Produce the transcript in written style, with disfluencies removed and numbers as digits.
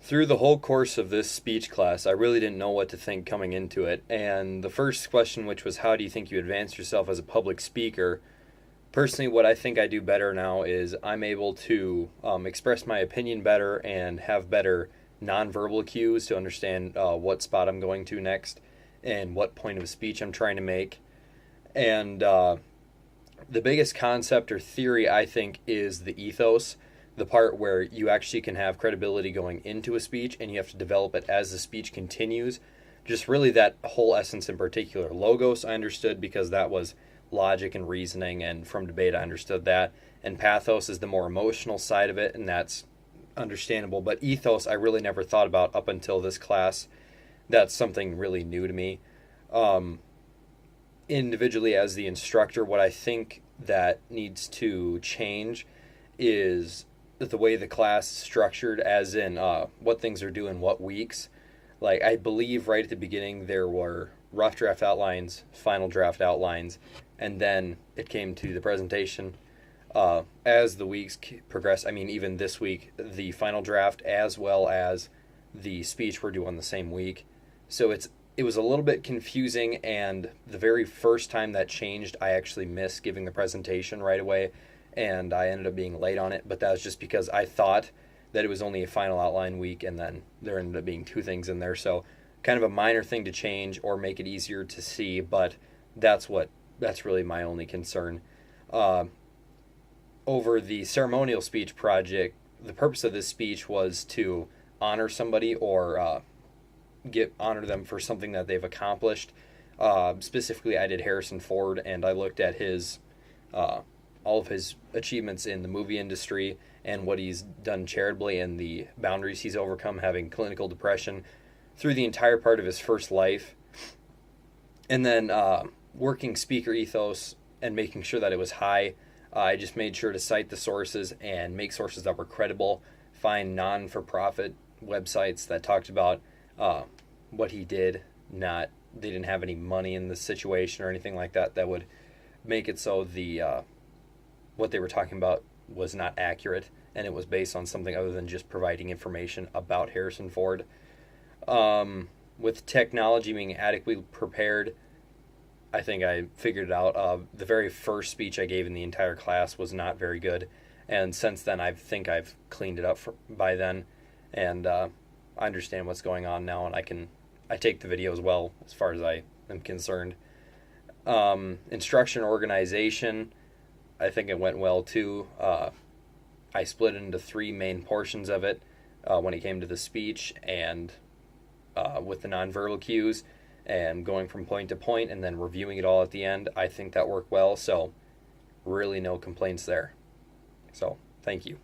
Through the whole course of this speech class, I really didn't know what to think coming into it. And the first question, which was, how do you think you advance yourself as a public speaker? Personally, what I think I do better now is I'm able to express my opinion better and have better nonverbal cues to understand what spot I'm going to next and what point of speech I'm trying to make. And the biggest concept or theory, I think, is the ethos, the part where you actually can have credibility going into a speech and you have to develop it as the speech continues. Just really that whole essence in particular. Logos, I understood because that was logic and reasoning, and from debate, I understood that. And pathos is the more emotional side of it, and that's understandable. But ethos, I really never thought about up until this class. That's something really new to me. Individually, as the instructor, what I think that needs to change is the way the class is structured, as in what things are due in what weeks. Like, I believe right at the beginning there were rough draft outlines, final draft outlines, and then it came to the presentation. As the weeks progressed, I mean, even this week, the final draft as well as the speech were due on the same week. So it was a little bit confusing, and the very first time that changed, I actually missed giving the presentation right away, and I ended up being late on it, but that was just because I thought that it was only a final outline week, and then there ended up being two things in there. So kind of a minor thing to change or make it easier to see, but that's really my only concern. Over the ceremonial speech project, the purpose of this speech was to honor somebody or honor them for something that they've accomplished. Specifically, I did Harrison Ford, and I looked at his all of his achievements in the movie industry and what he's done charitably and the boundaries he's overcome, having clinical depression through the entire part of his first life, and then working speaker ethos and making sure that it was high. I just made sure to cite the sources and make sources that were credible, find non-for-profit websites that talked about what he did. They didn't have any money in the situation or anything like that that would make it so the what they were talking about was not accurate, and it was based on something other than just providing information about Harrison Ford. With technology being adequately prepared, I think I figured it out. The very first speech I gave in the entire class was not very good, and since then I think I've cleaned it up by then, and I understand what's going on now, and I take the video as well as far as I am concerned. Instruction organization, I think it went well too. I split it into three main portions of it when it came to the speech and with the nonverbal cues and going from point to point and then reviewing it all at the end. I think that worked well, so really no complaints there. So, thank you.